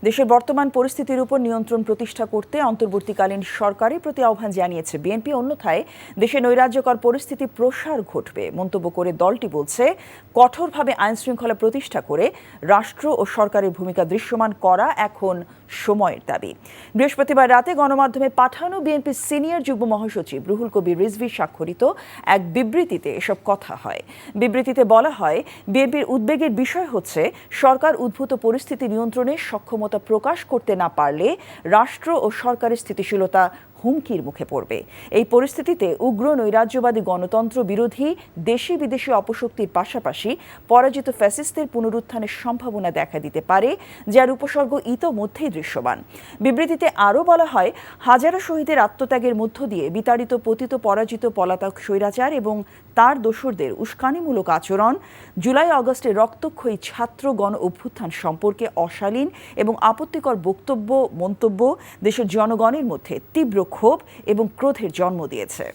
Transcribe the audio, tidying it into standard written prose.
দেশের বর্তমান পরিস্থিতির উপর নিয়ন্ত্রণ প্রতিষ্ঠা করতে অন্তর্বর্তীকালীন সরকারের প্রতি আহ্বান জানিয়েছে বিএনপি। অন্যথায় দেশে নৈরাজ্যকর পরিস্থিতি প্রসার ঘটবে মন্তব্য করে দলটি বলছে, কঠোরভাবে আইন শৃঙ্খলা প্রতিষ্ঠা করে রাষ্ট্র ও সরকারের ভূমিকা দৃশ্যমান করা এখন সময়ের দাবি। বৃহস্পতিবার রাতে গণমাধ্যমে পাঠানো বিএনপির সিনিয়র যুগ্ম মহাসচিব রুহুল কবির রিজভী স্বাক্ষরিত এক বিবৃতিতে এসব কথা হয়। বিবৃতিতে বলা হয়, বিএনপির উদ্বেগের বিষয় হচ্ছে সরকার উদ্ভূত পরিস্থিতি নিয়ন্ত্রণে সক্ষমতা প্রকাশ করতে না পারলে রাষ্ট্র ও সরকারের স্থিতিশীলতা হুমকির মুখে পড়বে। এই পরিস্থিতিতে উগ্র নৈরাজ্যবাদী গণতন্ত্র বিরোধী দেশি বিদেশি অপশক্তির পাশাপাশি পরাজিত ফ্যাসিস্টদের পুনরুত্থানের সম্ভাবনা দেখা দিতে পারে, যার উপসর্গ ইতোমধ্যেই দৃশ্যমান। বিবৃতিতে আরও বলা হয়, হাজারো শহীদের আত্মত্যাগের মধ্য দিয়ে বিতাড়িত পতিত পরাজিত পলাতক স্বৈরাচার এবং তার দোসরদের উস্কানিমূলক আচরণ, জুলাই আগস্টের রক্তক্ষয়ী ছাত্র গণ অভ্যুত্থান সম্পর্কে অশালীন এবং আপত্তিকর মন্তব্য দেশের জনগণের মধ্যে তীব্র ক্ষোভ এবং ক্রোধের জন্ম দিয়েছে।